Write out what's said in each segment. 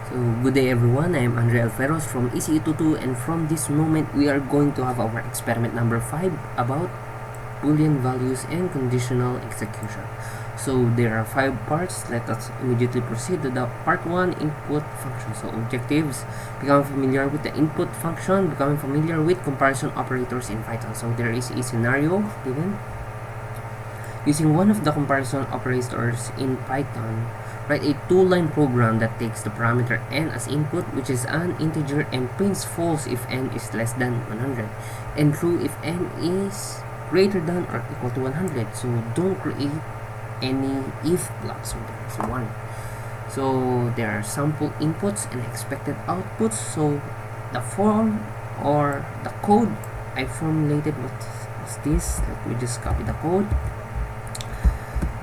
So good day everyone, I am Andre Alferos from ECE22, and from this moment we are going to have our experiment number 5 about Boolean values and conditional execution. So there are 5 parts. Let us immediately proceed to the part 1, input function. So objectives: become familiar with the input function, becoming familiar with comparison operators in Python. So there is a scenario given. Using one of the comparison operators in Python, write a two-line program that takes the parameter n as input, which is an integer, and prints false if n is less than 100 and true if n is greater than or equal to 100. So don't create any if blocks. So there's one. So there are sample inputs and expected outputs. So the form or the code I formulated was this. Let me just copy the code.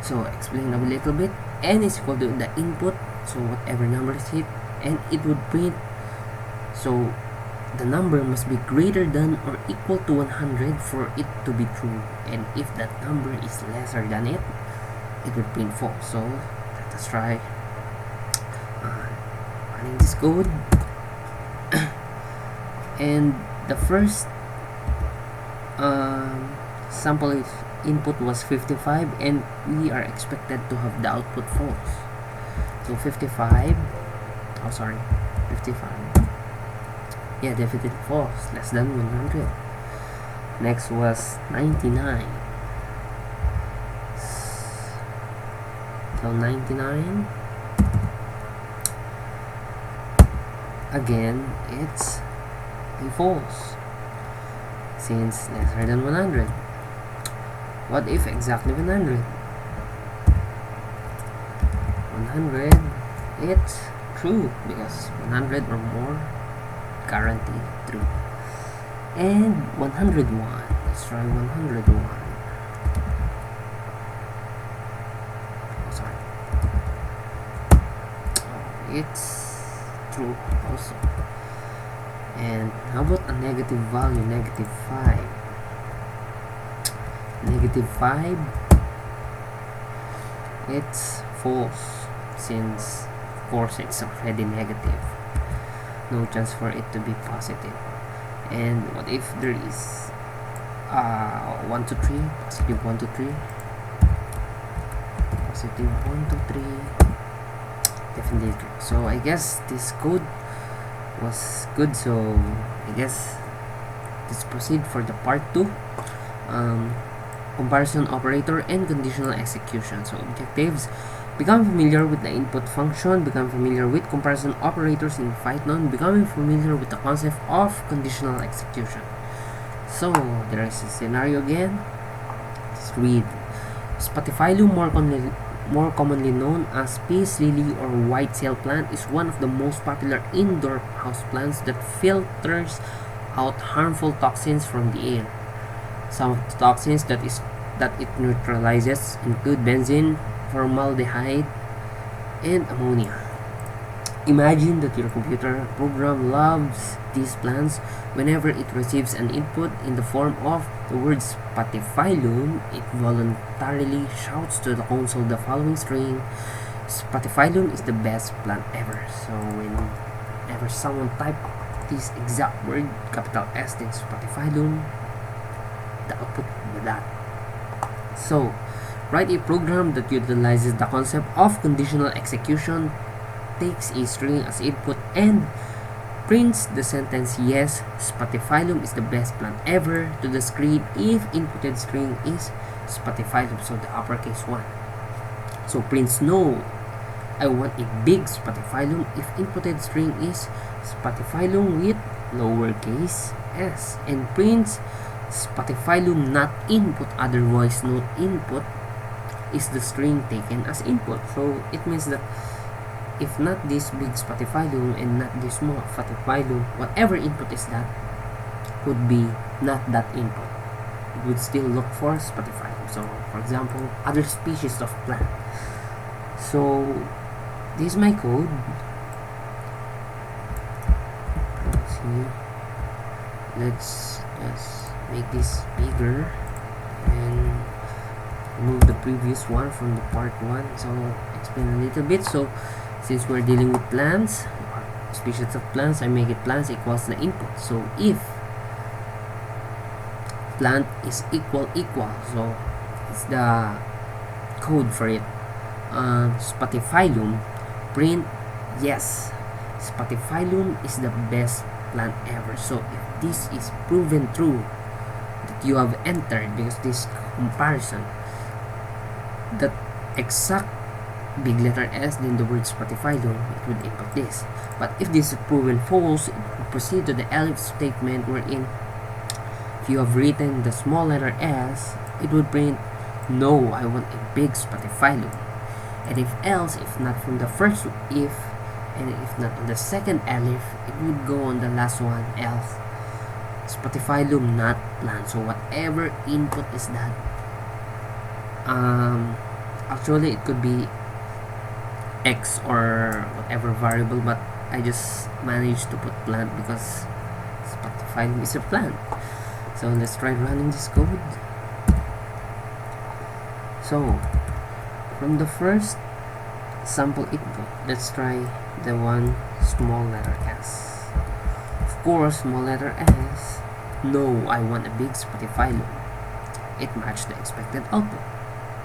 So explain a little bit. N is equal to the input, so whatever number is hit, and it would print. So the number must be greater than or equal to 100 for it to be true, and if that number is lesser than it would print false. So let us try running this code. And the first sample input was 55, and we are expected to have the output false. So 55, yeah, definitely false, less than 100. Next was 99. So 99, again it's a false since lesser than 100. What if exactly 100? 100, it's true because 100 or more guaranteed true. And 101, let's try 101. It's true also. And how about a negative value, negative 5? Negative 5, it's false since of course it's already negative, no chance for it to be positive. And what if there is 1 to 3, positive 1 to 3, positive 1 to 3, definitely true. So I guess this code was good, so I guess let's proceed for the part 2, comparison operator and conditional execution. So objectives: become familiar with the input function, become familiar with comparison operators in Python, becoming familiar with the concept of conditional execution. So there is a scenario again. Let's read. Spathiphyllum, more commonly known as peace lily or white sail plant, is one of the most popular indoor houseplants that filters out harmful toxins from the air. Some of the toxins that it neutralizes include benzene, formaldehyde, and ammonia. Imagine that your computer program loves these plants. Whenever it receives an input in the form of the word Spathiphyllum, it voluntarily shouts to the console the following string: Spathiphyllum is the best plant ever. So whenever someone type this exact word, capital S, then Spathiphyllum, the output with that. So write a program that utilizes the concept of conditional execution, takes a string as input, and prints the sentence "Yes, Spathiphyllum is the best plant ever" to the screen if inputted string is Spathiphyllum, so the uppercase 1. So prints "No, I want a big Spathiphyllum" if inputted string is Spathiphyllum with lowercase s, and prints Spathiphyllum not input, otherwise note input is the string taken as input. So it means that if not this big Spathiphyllum and not this small Spathiphyllum, whatever input is that would be not that input. It would still look for Spathiphyllum. So for example, other species of plant. So this is my code. Let's see. Let's just make this bigger and remove the previous one from the part 1. So explain a little bit. So since we're dealing with plants, species of plants, I make it plants equals the input. So if plant is equal, so it's the code for it. Spathiphyllum, print yes, Spathiphyllum is the best plant ever. So if this is proven true, that you have entered, because this comparison, that exact big letter S then the word Spathiphyllum, it would input this. But if this is proven false, it will proceed to the ellipse statement, wherein if you have written the small letter S, it would print no, I want a big Spathiphyllum. And if else, if not from the first if, and if not on the second elif, it would go on the last one, else. Spathiphyllum, not plant. So whatever input is that, actually it could be X or whatever variable, but I just managed to put plant because Spathiphyllum is a plant. So let's try running this code. So from the first sample input, let's try the one small letter S. Of course, small letter S, no, I want a big Spathiphyllum. It matched the expected output.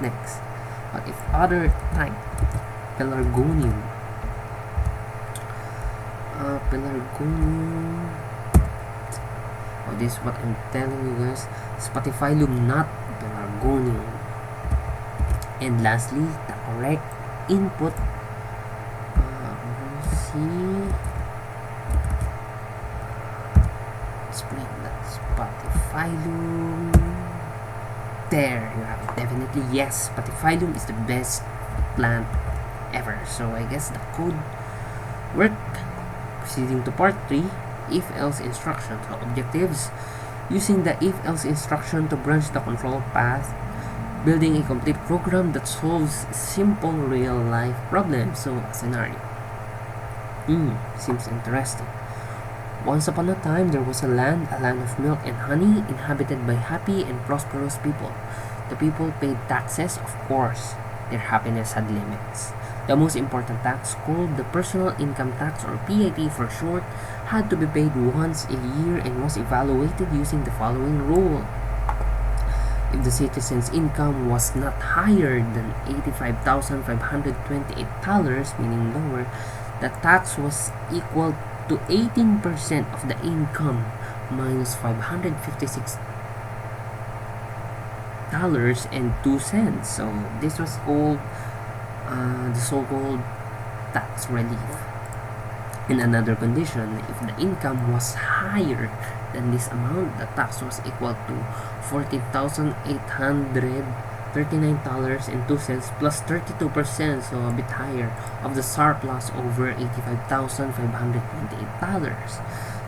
Next, but if other type, Pelargonium, oh, this is what I'm telling you guys, Spathiphyllum, not Pelargonium. And lastly, the correct input, see, let's bring that Spathiphyllum. There you have it. Definitely yes, Spathiphyllum is the best plant ever. So I guess the code worked. Proceeding to part 3, if-else instruction. So objectives: using the if-else instruction to branch the control path, building a complete program that solves simple real-life problems. So a scenario. Seems interesting. Once upon a time, there was a land of milk and honey, inhabited by happy and prosperous people. The people paid taxes, of course. Their happiness had limits. The most important tax, called the personal income tax, or PIT for short, had to be paid once a year and was evaluated using the following rule. If the citizen's income was not higher than $85,528, meaning lower, the tax was equal to 18% of the income minus $556.02. So this was called the so-called tax relief. In another condition, if the income was higher than this amount, the tax was equal to $14,839.02 plus 32%, so a bit higher, of the surplus over $85,528.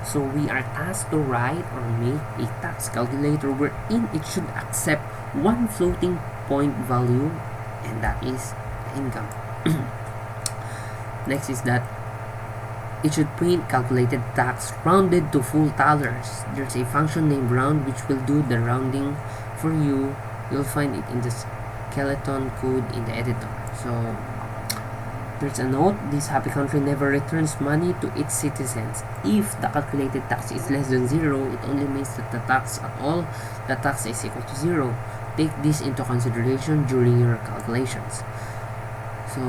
So we are tasked to write or make a tax calculator wherein it should accept one floating point value, and that is income. Next is that it should print calculated tax rounded to full dollars. There's a function named round which will do the rounding for you. You'll find it in the skeleton code in the editor. So there's a note: this happy country never returns money to its citizens. If the calculated tax is less than 0, it only means that the tax is equal to 0. Take this into consideration during your calculations. So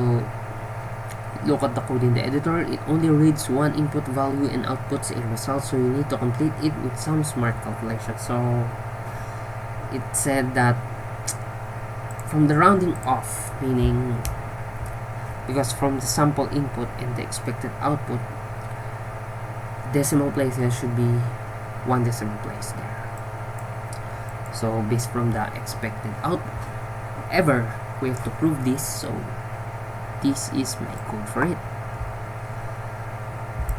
look at the code in the editor. It only reads one input value and outputs a result, so you need to complete it with some smart calculation. So it said that from the rounding off, meaning because from the sample input and the expected output, decimal places should be one decimal place there. So based from the expected output. However, we have to prove this, so this is my code for it.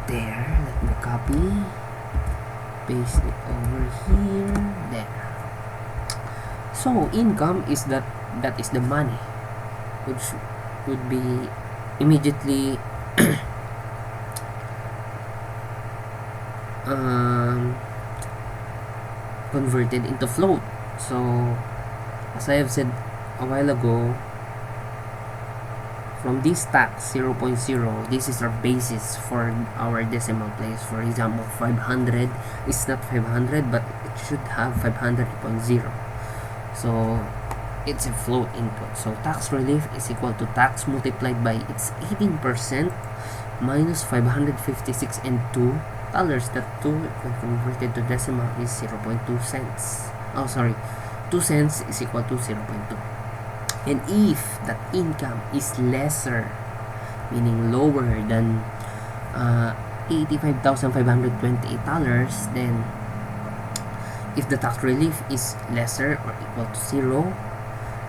There, let me copy, paste it over here, there. So income is that is the money, which would be immediately converted into float. So as I have said a while ago, from this tax 0.0, this is our basis for our decimal place. For example, 500 is not 500, but it should have 500.0. So it's a float input. So tax relief is equal to tax multiplied by its 18% minus 556 and $2. That 2 when converted to decimal is 0.2 cents. Oh, sorry, 2 cents is equal to 0.2. And if that income is lesser, meaning lower than $85,528, then if the tax relief is lesser or equal to 0,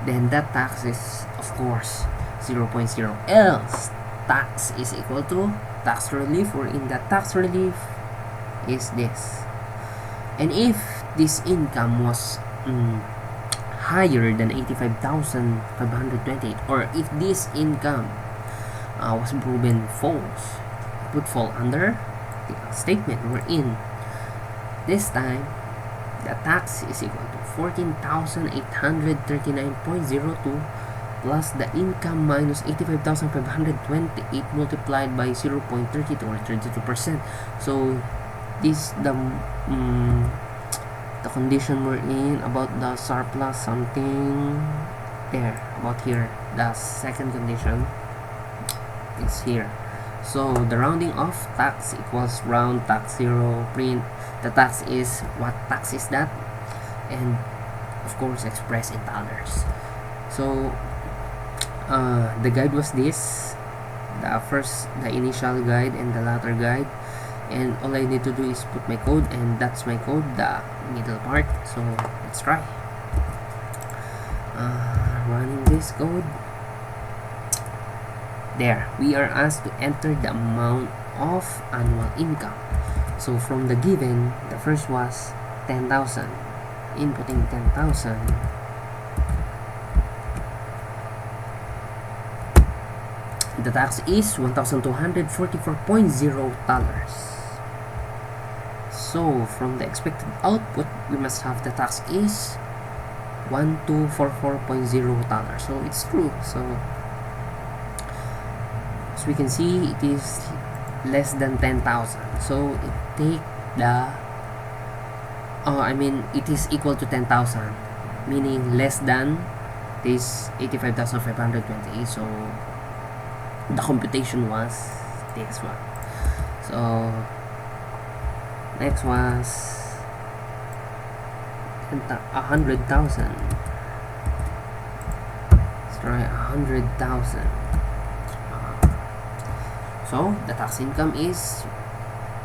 then that tax is of course 0.0. Else tax is equal to tax relief, wherein the tax relief is this. And if this income was higher than 85,528, or if this income was proven false, it would fall under the statement wherein this time the tax is equal to 14,839.02 plus the income minus 85,528 multiplied by 0.32 or 32%. So this the condition we're in about the surplus something there, about here, the second condition is here. So the rounding off tax equals round tax 0, print the tax is what tax is that, and of course expressed in dollars. So the guide was this, the initial guide and the latter guide, and all I need to do is put my code, and that's my code, the middle part. So let's try running this code. There, we are asked to enter the amount of annual income. So from the given, the first was 10,000. Inputting 10,000. The tax is $1,244.0. So from the expected output, we must have the tax is $1,244.0. So it's true. So as we can see, it is less than 10,000. So it take the it is equal to 10,000, meaning less than this 85,528. So the computation was this one. So next was 100,000. Let's try 100,000. So the tax income is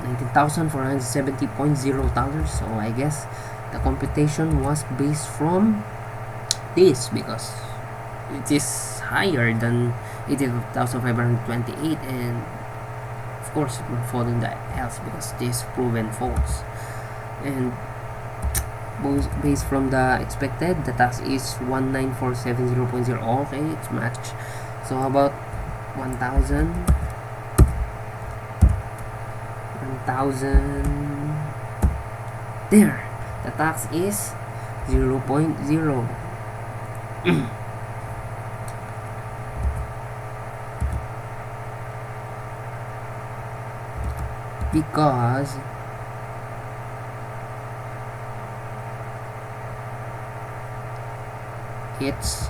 $19,470.0. So I guess the computation was based from this, because it is higher than 80,528, and of course it will fall in the else because this proven false. And based from the expected, the tax is 19470.0. Okay, it's matched. So about 1,000. There, the tax is 0.0. Because it's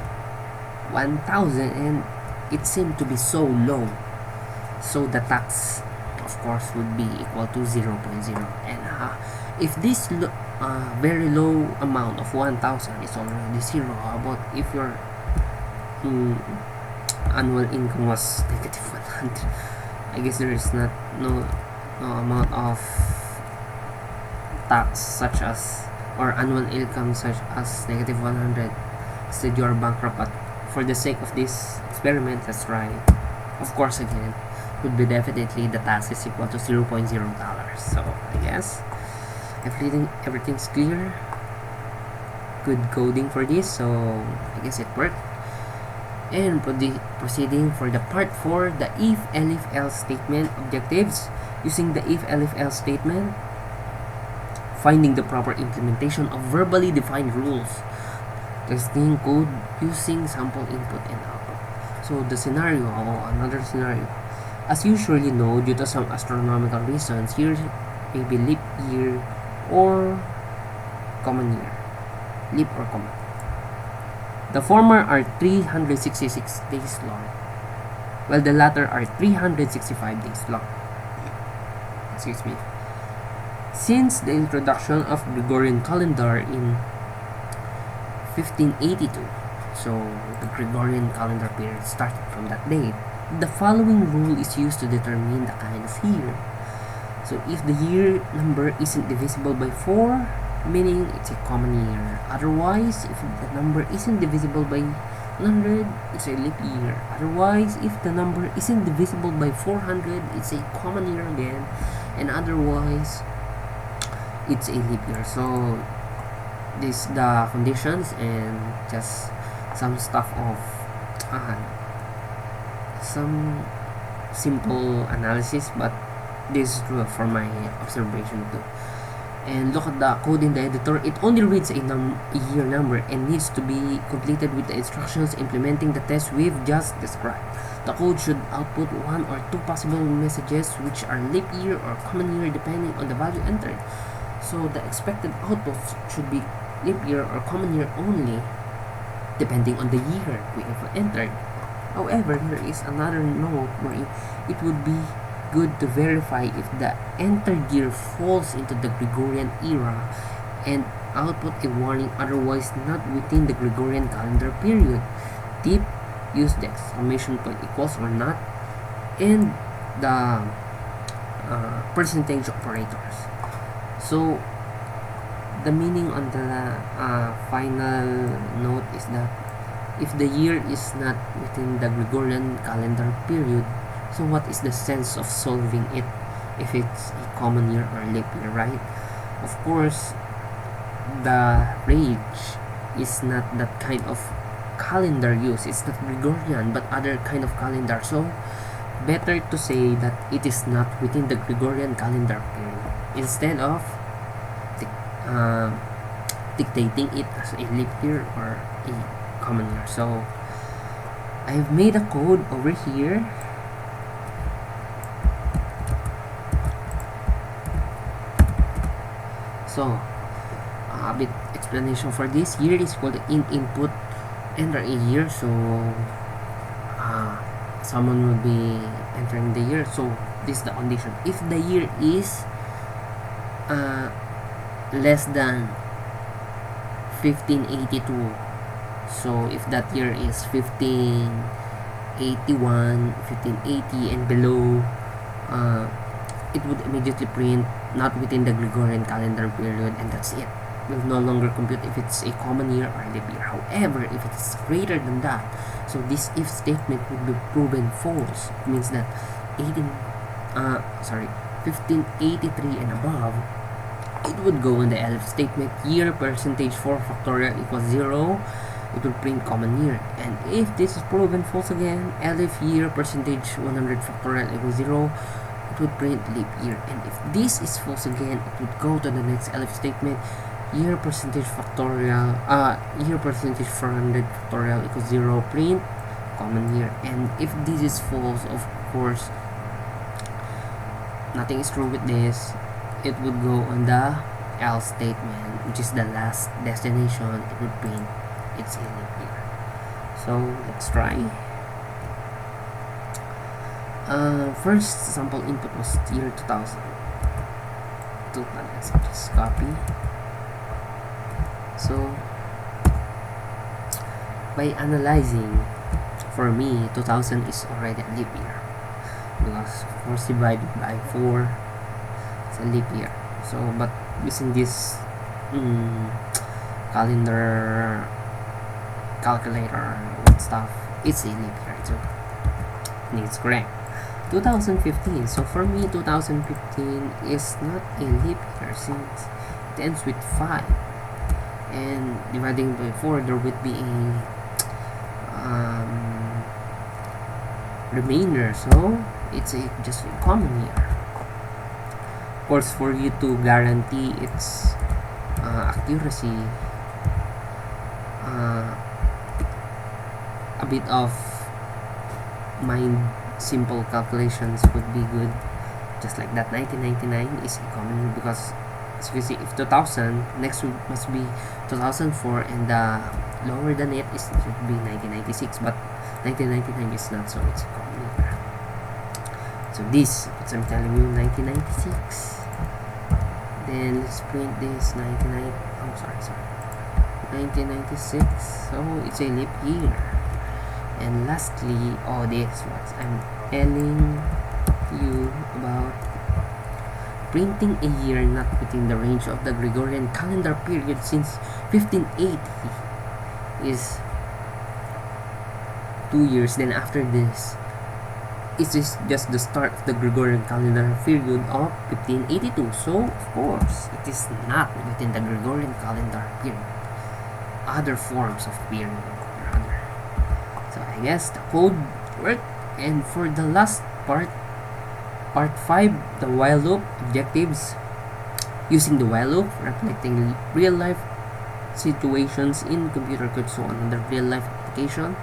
1,000 and it seemed to be so low, so the tax of course would be equal to 0.0. And if this very low amount of 1,000 is already 0, how about if your annual income was negative 100? I guess there is no amount of tax such as, or annual income such as negative 100. Instead you are bankrupt. But for the sake of this experiment, let's try. Of course, again, would be definitely the tax is equal to $0.0. So I guess everything's clear. Good coding for this, so I guess it worked. And proceeding for the part 4, the if, elif, else statement objectives. Using the if, elif, else statement, finding the proper implementation of verbally defined rules. Testing code using sample input and output. So So the scenario, another scenario. As you surely know, due to some astronomical reasons, here may be leap year or common year. Leap or common. The former are 366 days long, while the latter are 365 days long. Excuse me. Since the introduction of Gregorian calendar in 1582, so the Gregorian calendar period started from that date, the following rule is used to determine the kind of year. So if the year number isn't divisible by 4, meaning it's a common year. Otherwise, if the number isn't divisible by 100, it's a leap year. Otherwise, if the number isn't divisible by 400, it's a common year again. And otherwise, it's a leap year. So this the conditions and just some stuff of some simple analysis, but this is true for my observation too. And look at the code in the editor. It only reads a year number and needs to be completed with the instructions implementing the test we've just described. The code should output one or two possible messages which are leap year or common year depending on the value entered. So the expected output should be leap year or common year only depending on the year we have entered. However, here is another note where it would be good to verify if the entered year falls into the Gregorian era and output a warning otherwise not within the Gregorian calendar period. Tip: use the exclamation point equals or not and the percentage operators. So the meaning on the final note is that if the year is not within the Gregorian calendar period, so what is the sense of solving it if it's a common year or leap year, right? Of course, the rage is not that kind of calendar use. It's not Gregorian, but other kind of calendar. So, better to say that it is not within the Gregorian calendar period instead of dictating it as a leap year or a common year. So, I've made a code over here. So, a bit explanation for this. Year is called in input, enter a year. So, someone will be entering the year. So, this is the condition. If the year is less than 1582, so if that year is 1581, 1580 and below, it would immediately print not within the Gregorian calendar period, and that's it. Will no longer compute if it's a common year or leap year. However, if it is greater than that, so this if statement would be proven false. It means that 1583 and above, it would go in the elif statement. Year percentage 4 factorial equals 0. It will print common year. And if this is proven false again, elif year percentage 100 factorial equals 0. It would print leap year. And if this is false again, it would go to the next elif statement. Year percentage factorial, year percentage 400 factorial equals 0, print common year. And if this is false, of course, nothing is true with this. It would go on the else statement, which is the last destination. It would print it's a leap year. So let's try. First sample input was year 2000. Let's just copy. So by analyzing, for me 2000 is already a leap year because 4 divided by 4 is a leap year. So but using this calendar calculator and stuff, it's a leap year too. And it's correct. 2015. So for me, 2015 is not a leap year since it ends with 5. And dividing by 4, there would be a remainder. So it's just a common year. Of course, for you to guarantee its accuracy, a bit of mind simple calculations would be good. Just like that, 1999 is common because as you can see, if 2000, next must be 2004, and lower than it should be 1996, but 1999 is not, so it's common. So this, what I'm telling you, 1996. Then let's print this 1996. So it's a leap year. And lastly, this what I'm telling you about printing a year not within the range of the Gregorian calendar period since 1580 is 2 years. Then after this, it is just the start of the Gregorian calendar period of 1582. So of course, it is not within the Gregorian calendar period. Other forms of period rather. So I guess the code worked. And for the last part 5, the while loop objectives. Using the while loop, reflecting real life situations in computer code. So another real life application.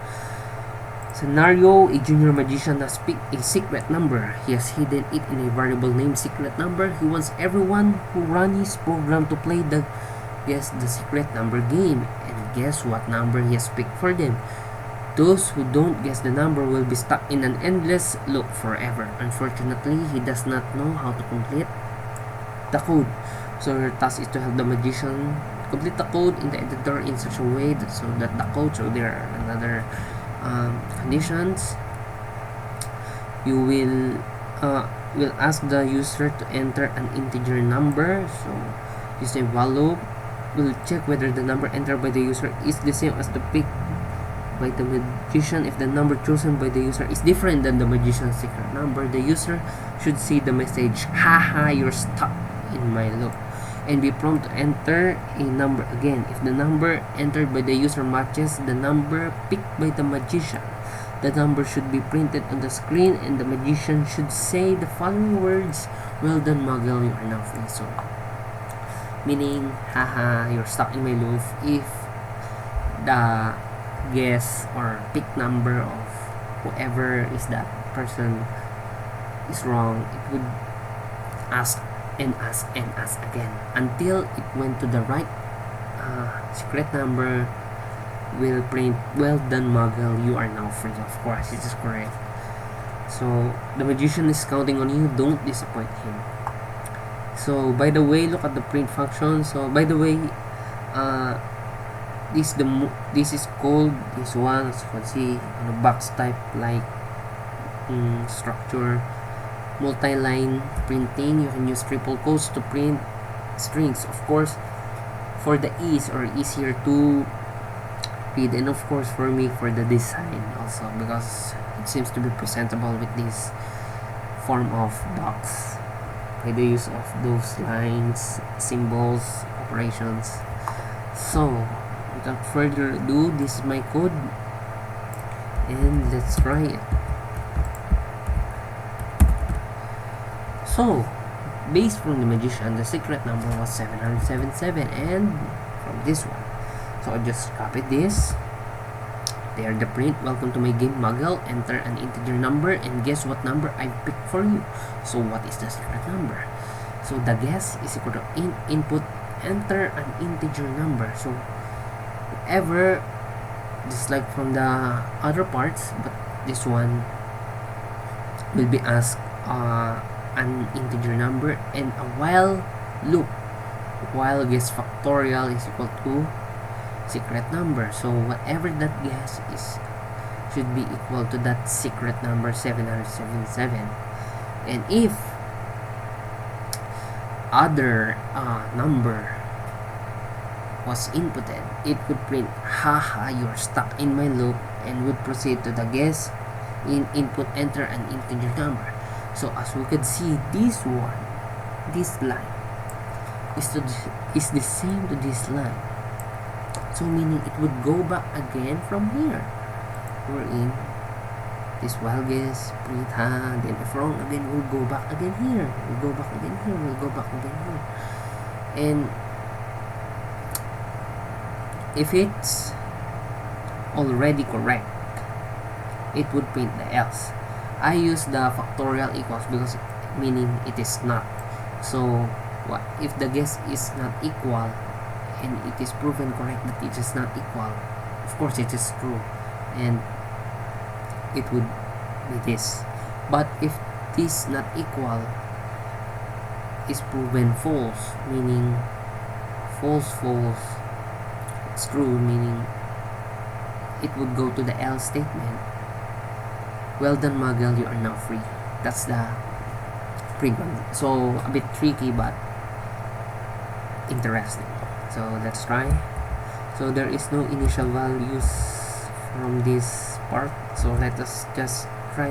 Scenario: a junior magician has picked a secret number. He has hidden it in a variable named secret number. He wants everyone who runs his program to play the guess the secret number game. And guess what number he has picked for them. Those who don't guess the number will be stuck in an endless loop forever. Unfortunately, he does not know how to complete the code. So your task is to help the magician complete the code in the editor in such a way that the code, so there are another conditions. You will ask the user to enter an integer number. So use a while loop. Will check whether the number entered by the user is the same as the pick by the magician. If the number chosen by the user is different than the magician's secret number, the user should see the message, "Haha, you're stuck in my loop," and be prompt to enter a number again. If the number entered by the user matches the number picked by the magician, the number should be printed on the screen, and the magician should say the following words: "Well done, Muggle, you are now free." So, meaning, haha, you're stuck in my loop. If the guess or pick number of whoever is that person is wrong, it would ask and ask and ask again until it went to the right secret number. Will print, "Well done, Muggle, you are now free." Of course, it is correct. So the magician is counting on you. Don't disappoint him. So by the way, look at the print function. So by the way, this is called this one, as you can see, on a box type like structure. Multi-line printing. You can use triple quotes to print strings, of course, for the ease or easier to read, and of course for me for the design also, because it seems to be presentable with this form of box by the use of those lines, symbols, operations. So without further ado, this is my code and let's try it. So based from the magician, the secret number was 777, and from this one, so I just copied this. There the print, "Welcome to my game, Muggle. Enter an integer number and guess what number I picked for you." So what is the secret number? So the guess is equal to input, enter an integer number. So whatever, just like from the other parts, but this one will be asked an integer number and a while loop. While guess factorial is equal to secret number. So whatever that guess is should be equal to that secret number 777. And if other number was inputted, it would print, "Haha, you're stuck in my loop," and would proceed to the guess in input, enter an integer number. So as we could see, this line is the same to this line. So meaning it would go back again from here. We're in this while guess, print, then if wrong again, we'll go back again here. We'll go back again here. We'll go back again here. And if it's already correct, it would print the else. I use the factorial equals because meaning it is not. So what if the guess is not equal and it is proven correct that it is not equal? Of course it is true, and it would be this. But if this not equal is proven false, meaning false, it's true, meaning it would go to the else statement. Well done, Muggle, you are now free. That's the pre-one. So a bit tricky but interesting. So let's try. So there is no initial values from this part, so let us just try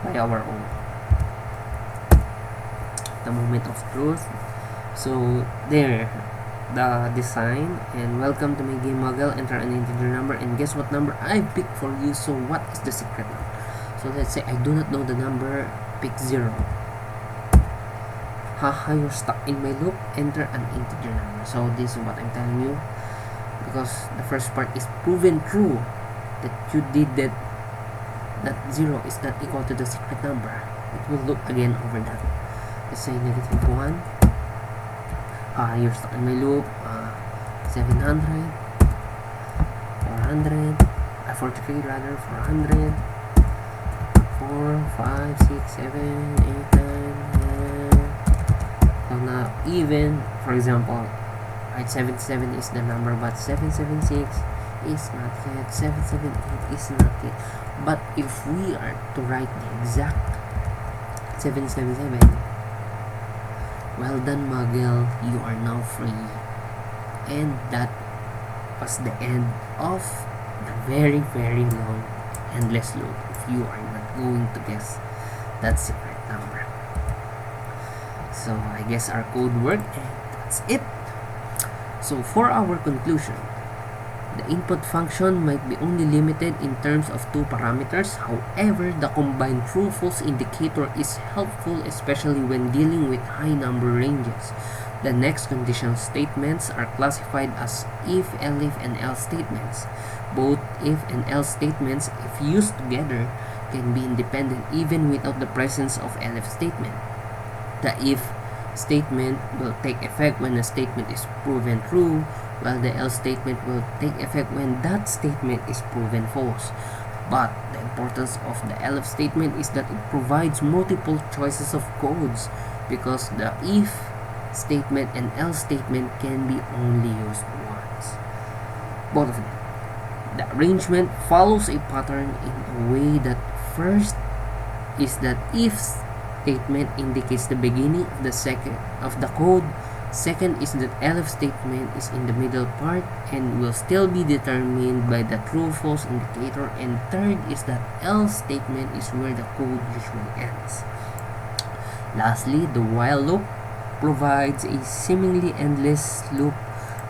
by our own. The moment of truth. So there, the design, and welcome to my game, Muggle. Enter an integer number and guess what number I picked for you. So what is the secret number? So let's say I do not know the number, pick 0. Haha, you're stuck in my loop. Enter an integer number. So this is what I'm telling you, because the first part is proven true that you did that 0 is not equal to the secret number. It will loop again over that. Let's say negative 1. You're stuck in my loop. 700, 400, 43 rather, 400, 4, 5, 6, 7, 8, 9, 10. So now even, for example, right, 77 is the number, but 776 is not yet, 778 is not yet. But if we are to write the exact 777, well done, Muggle, you are now free. And that was the end of the very, very long endless loop if you are not going to guess that secret number. So I guess our code worked, and that's it. So for our conclusion, the input function might be only limited in terms of 2 parameters. However, the combined true-false indicator is helpful, especially when dealing with high number ranges. The next conditional statements are classified as if, elif, and else statements. Both if and else statements, if used together, can be independent even without the presence of elif statement. The if statement will take effect when a statement is proven true, while the else statement will take effect when that statement is proven false. But the importance of the elif statement is that it provides multiple choices of codes, because the if statement and else statement can be only used once. Both of them. The arrangement follows a pattern in a way that first is that if statement indicates the beginning of the code. Second is that elif statement is in the middle part and will still be determined by the true-false indicator. And third is that else statement is where the code usually ends. Lastly, the while loop provides a seemingly endless loop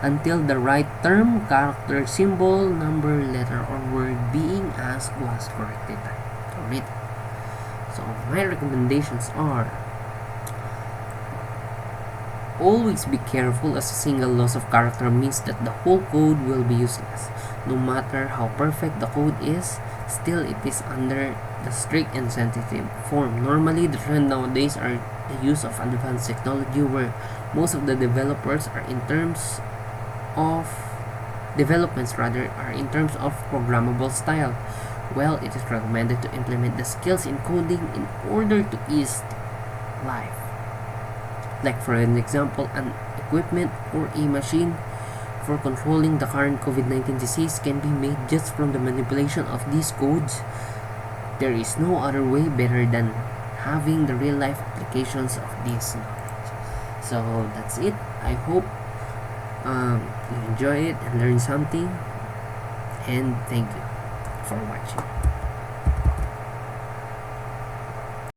until the right term, character, symbol, number, letter, or word being asked was correctly typed or written. So my recommendations are: always be careful, as a single loss of character means that the whole code will be useless. No matter how perfect the code is, still it is under the strict and sensitive form. Normally, the trend nowadays are the use of advanced technology where most of the developments are in terms of programmable style. Well, it is recommended to implement the skills in coding in order to ease life. Like for an example, an equipment or a machine for controlling the current COVID-19 disease can be made just from the manipulation of these codes. There is no other way better than having the real-life applications of this knowledge. So that's it. I hope you enjoy it and learn something. And thank you for watching.